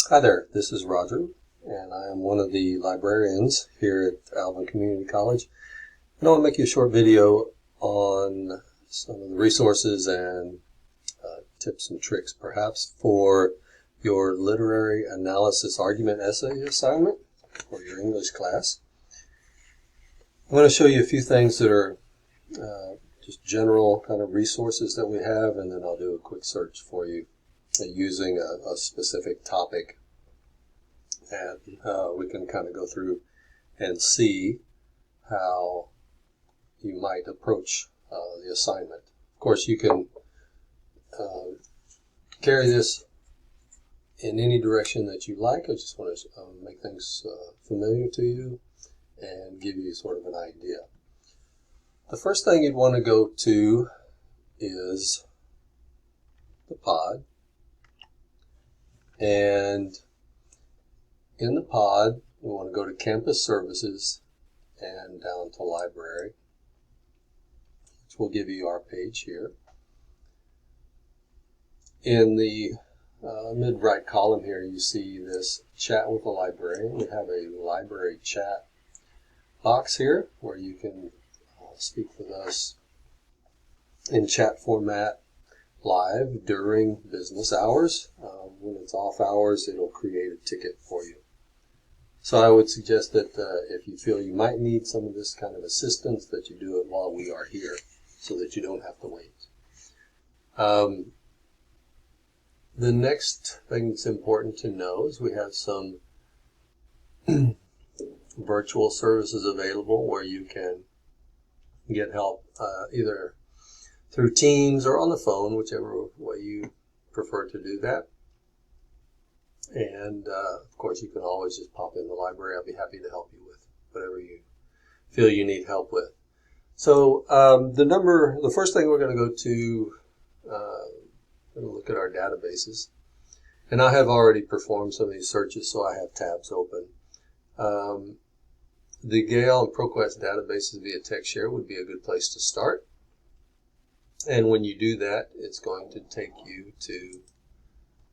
Hi there, this is Roger, and I am one of the librarians here at Alvin Community College. And I want to make you a short video on some of the resources and tips and tricks, perhaps, for your literary analysis argument essay assignment for your English class. I'm going to show you a few things that are just general kind of resources that we have, and then I'll do a quick search for you using a specific topic, and we can kind of go through and see how you might approach the assignment. Of course, you can carry this in any direction that you like. I just want to make things familiar to you and give you sort of an idea. The first thing you'd want to go to is the pod. And in the pod, we want to go to Campus Services and down to Library, which will give you our page here. In the mid-right column here, you see this Chat with a Librarian. We have a library chat box here where you can speak with us in chat format live during business hours. When it's off hours, it'll create a ticket for you. So I would suggest that if you feel you might need some of this kind of assistance, that you do it while we are here so that you don't have to wait. The next thing that's important to know is we have some virtual services available where you can get help either through Teams or on the phone, whichever way you prefer to do that. And of course, you can always just pop in the library. I'll be happy to help you with whatever you feel you need help with. So the first thing we're going to go to, we're going to look at our databases. And I have already performed some of these searches, so I have tabs open. The Gale and ProQuest databases via TextShare would be a good place to start. And when you do that, it's going to take you to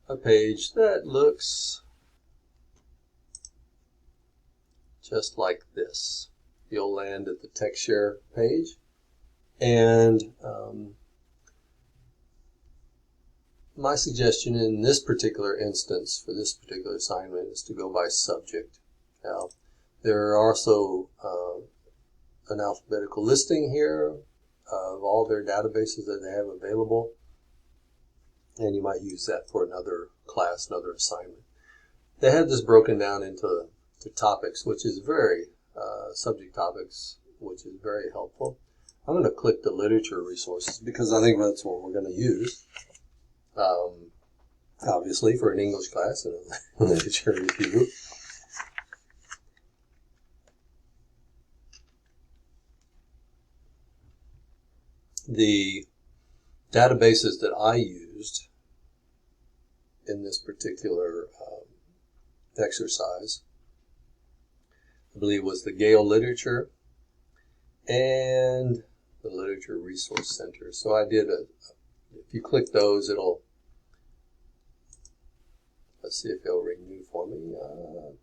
a page that looks just like this. You'll land at the TextShare page, and my suggestion in this particular instance for this particular assignment is to go by subject. Now, there are also an alphabetical listing here of all their databases that they have available, and you might use that for another class, another assignment. They have this broken down into topics, which is very, subject topics, which is very helpful. I'm going to click the literature resources because I think that's what we're going to use, obviously, for an English class and a literature review. The databases that I used in this particular exercise, I believe, was the Gale Literature and the Literature Resource Center. So I did if you click those, let's see if it'll renew for me.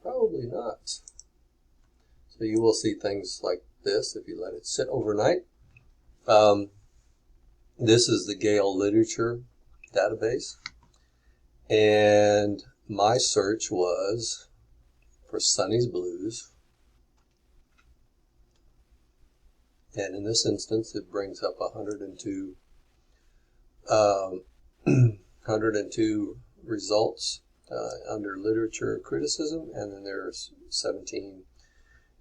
Probably not. So you will see things like this if you let it sit overnight. This is the Gale Literature database, and my search was for Sonny's Blues, and in this instance it brings up 102 results under literature criticism, and then there's 17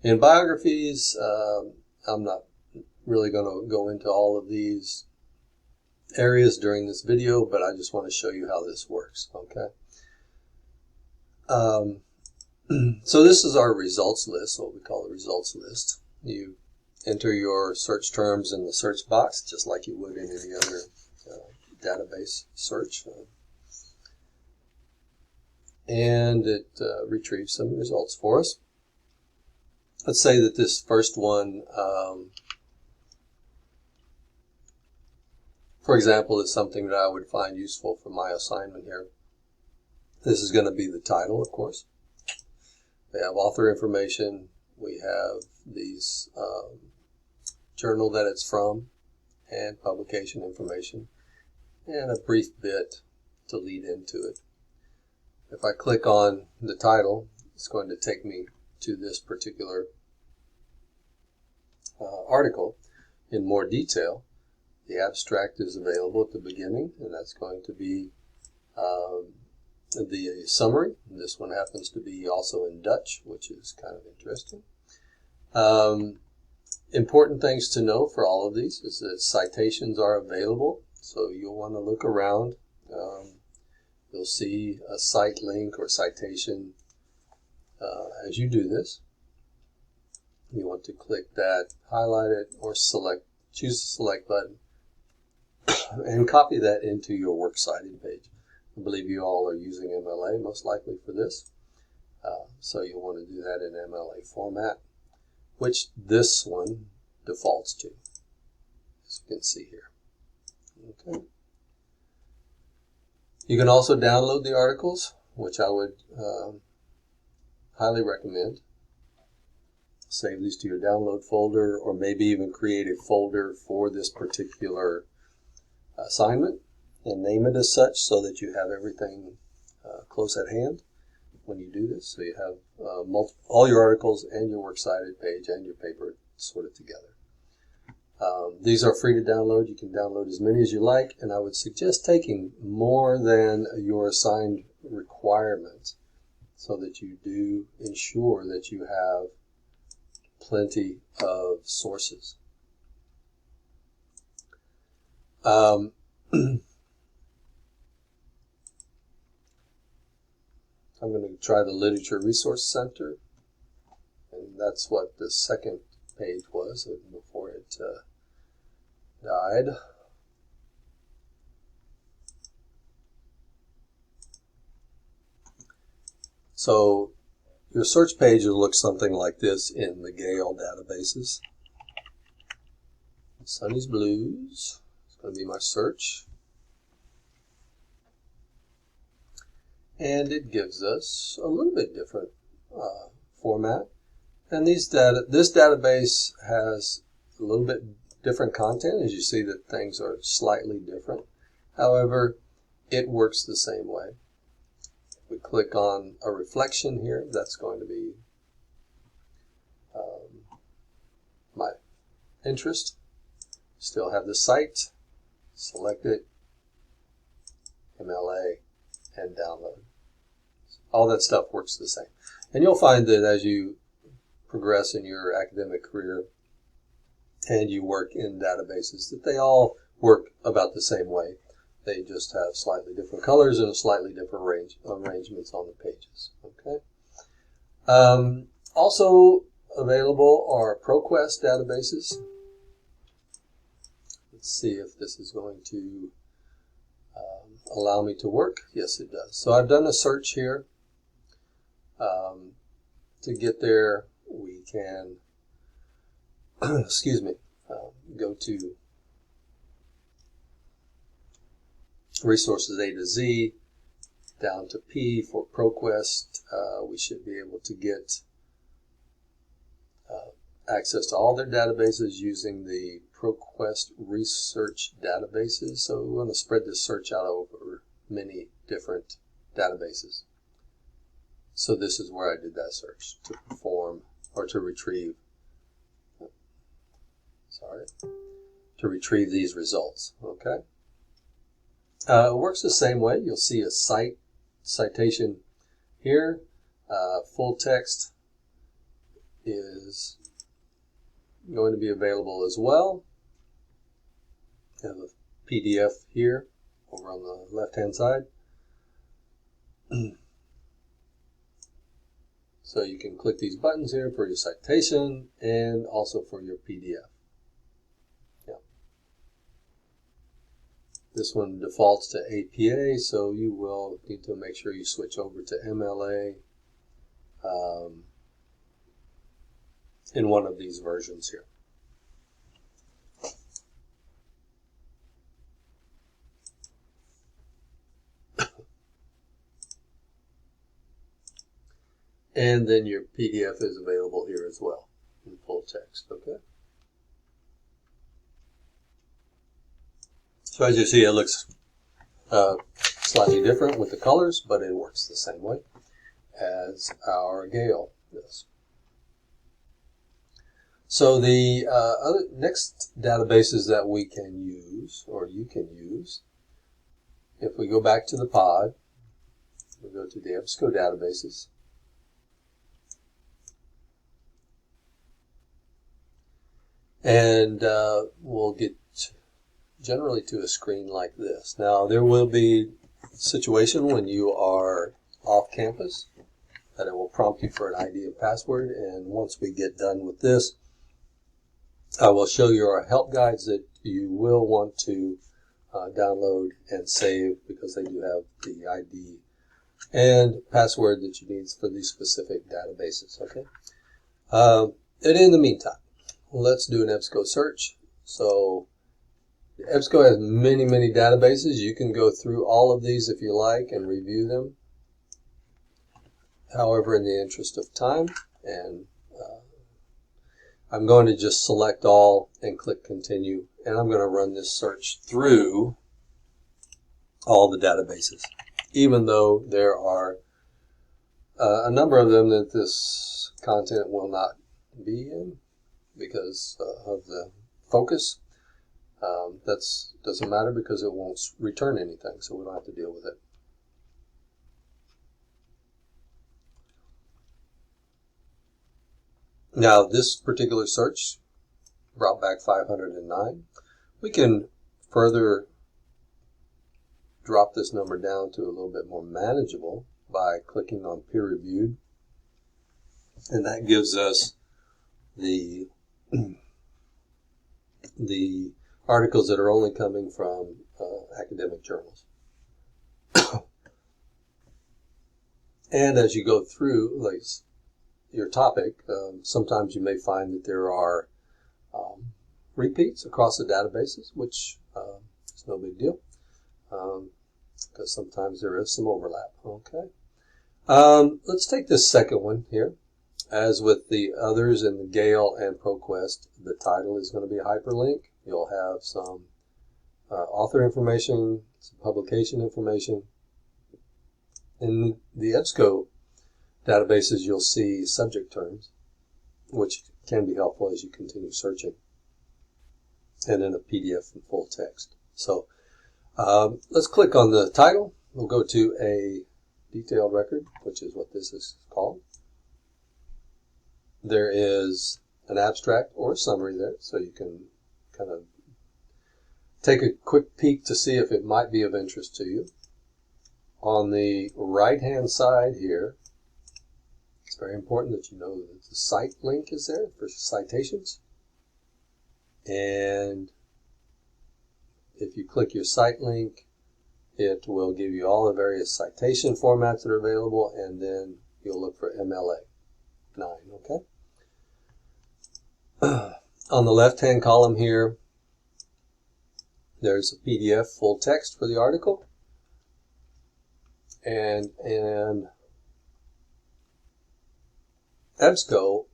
in biographies. I'm not really going to go into all of these areas during this video, but I just want to show you how this works, okay? So this is our results list, what we call the results list. You enter your search terms in the search box, just like you would in any other database search. And it retrieves some results for us. Let's say that this first one, for example, is something that I would find useful for my assignment here. This is going to be the title, of course. We have author information. We have these journal that it's from and publication information, and a brief bit to lead into it. If I click on the title, it's going to take me to this particular article in more detail. The abstract is available at the beginning, and that's going to be the summary. This one happens to be also in Dutch, which is kind of interesting. Important things to know for all of these is that citations are available, so you'll want to look around. You'll see a site link or citation as you do this. You want to click that, highlight it, or choose the select button, and copy that into your works cited page. I believe you all are using MLA most likely for this, so you'll want to do that in MLA format, which this one defaults to, as you can see here. Okay. You can also download the articles, which I would highly recommend. Save these to your download folder, or maybe even create a folder for this particular assignment and name it as such so that you have everything close at hand when you do this. So you have all your articles and your works cited page and your paper sorted together. These are free to download. You can download as many as you like, and I would suggest taking more than your assigned requirement so that you do ensure that you have plenty of sources. I'm going to try the Literature Resource Center, and that's what the second page was before it died. So your search page will look something like this in the ENGL databases. Sunny's Blues is going to be my search. And it gives us a little bit different format. And this database has a little bit different content, as you see that things are slightly different. However, it works the same way. We click on a reflection here. That's going to be my interest. Still have the site. Select it, MLA, and download. All that stuff works the same. And you'll find that as you progress in your academic career and you work in databases, that they all work about the same way. They just have slightly different colors and a slightly different arrangements on the pages. Okay. Also available are ProQuest databases. Let's see if this is going to allow me to work. Yes, it does. So I've done a search here. To get there, we can, excuse me, go to resources A to Z, down to P for ProQuest. We should be able to get access to all their databases using the ProQuest research databases. So we want to spread this search out over many different databases. So this is where I did that search to perform or to retrieve, to retrieve these results. Okay. It works the same way. You'll see a citation here. Full text is going to be available as well. You have a PDF here over on the left-hand side. So you can click these buttons here for your citation and also for your PDF. Yeah. This one defaults to APA, so you will need to make sure you switch over to MLA in one of these versions here. And then your PDF is available here as well in full text, okay? So as you see, it looks slightly different with the colors, but it works the same way as our Gale does. So the other next databases that we can use, or you can use, if we go back to the pod, we go to the EBSCO databases. And we'll get generally to a screen like this. Now, there will be a situation when you are off campus that it will prompt you for an ID and password. And once we get done with this, I will show you our help guides that you will want to download and save, because they do have the ID and password that you need for these specific databases. Okay. And in the meantime, let's do an EBSCO search. So EBSCO has many, many databases. You can go through all of these if you like and review them. However, in the interest of time, and I'm going to just select all and click continue, and I'm going to run this search through all the databases, even though there are a number of them that this content will not be in because of the focus. That doesn't matter because it won't return anything, so we don't have to deal with it. Now, this particular search brought back 509. We can further drop this number down to a little bit more manageable by clicking on peer reviewed, and that gives us the articles that are only coming from academic journals. And as you go through like your topic, sometimes you may find that there are repeats across the databases, which is no big deal, because sometimes there is some overlap. Okay. Let's take this second one here. As with the others in the Gale and ProQuest, the title is going to be a hyperlink. You'll have some author information, some publication information. In the EBSCO databases, you'll see subject terms, which can be helpful as you continue searching, and then a PDF in full text. So let's click on the title. We'll go to a detailed record, which is what this is called. There is an abstract or a summary there, so you can kind of take a quick peek to see if it might be of interest to you. On the right-hand side here, it's very important that you know that the cite link is there for citations. And if you click your cite link, it will give you all the various citation formats that are available, and then you'll look for MLA 9, okay? On the left-hand column here, there's a PDF full text for the article. And in EBSCO,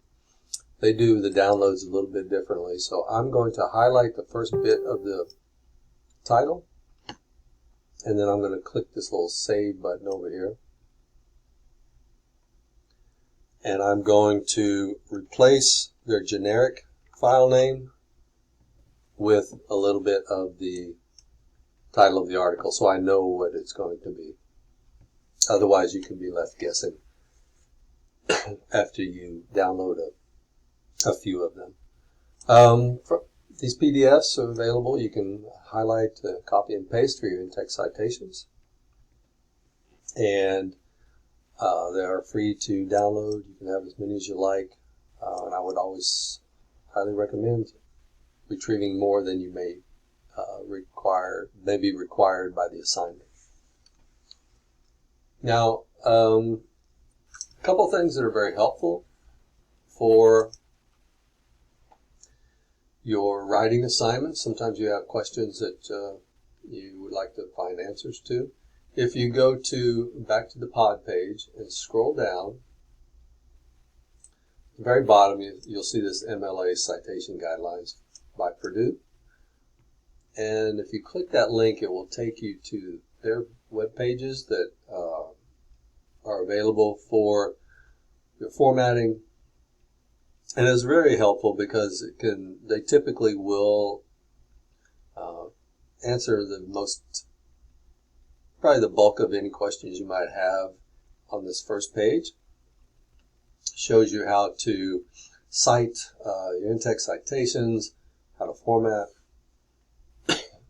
they do the downloads a little bit differently. So I'm going to highlight the first bit of the title, and then I'm going to click this little save button over here. And I'm going to replace their generic file name with a little bit of the title of the article, so I know what it's going to be. Otherwise, you can be left guessing after you download a few of them. These PDFs are available. You can highlight, copy, and paste for your in-text citations. And they are free to download. You can have as many as you like. And I would always highly recommend retrieving more than you may be required by the assignment. Now, a couple things that are very helpful for your writing assignments. Sometimes you have questions that you would like to find answers to. If you go back to the pod page and scroll down, the very bottom, you'll see this MLA citation guidelines by Purdue. And if you click that link, it will take you to their web pages that are available for your formatting. And it's very helpful because they typically will answer probably the bulk of any questions you might have on this first page. Shows you how to cite your in-text citations, how to format,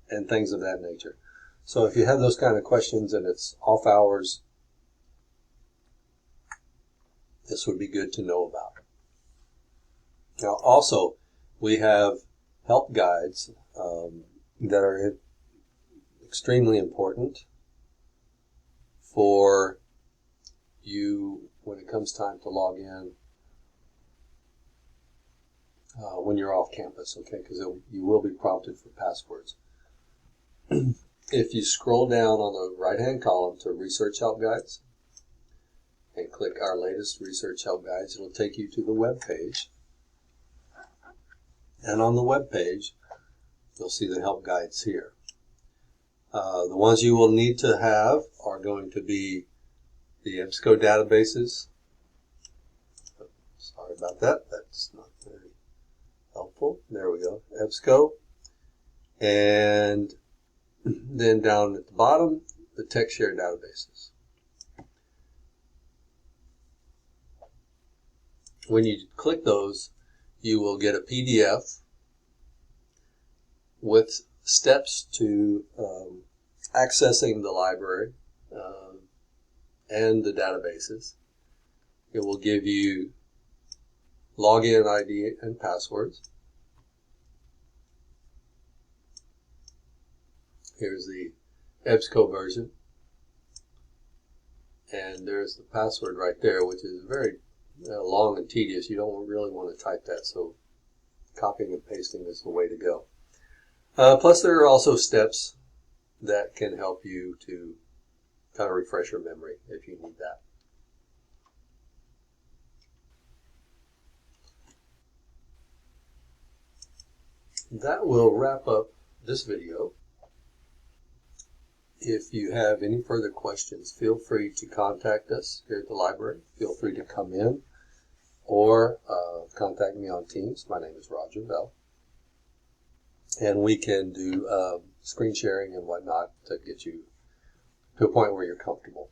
and things of that nature. So if you have those kind of questions and it's off hours, this would be good to know about. Now also, we have help guides that are extremely important for you when it comes time to log in when you're off campus, okay? Because you will be prompted for passwords. If you scroll down on the right-hand column to Research Help Guides and click Our Latest Research Help Guides, it'll take you to the web page. And on the web page, you'll see the help guides here. The ones you will need to have are going to be the EBSCO databases. Sorry about that. That's not very helpful. There we go. EBSCO. And then down at the bottom, the TextShare databases. When you click those, you will get a PDF with steps to accessing the library and the databases. It will give you login ID and passwords. Here's the EBSCO version. And there's the password right there, which is very long and tedious. You don't really want to type that, so copying and pasting is the way to go. Plus, there are also steps that can help you to kind of refresh your memory if you need that. That will wrap up this video. If you have any further questions, feel free to contact us here at the library. Feel free to come in or contact me on Teams. My name is Roger Bell. And we can do screen sharing and whatnot to get you to a point where you're comfortable.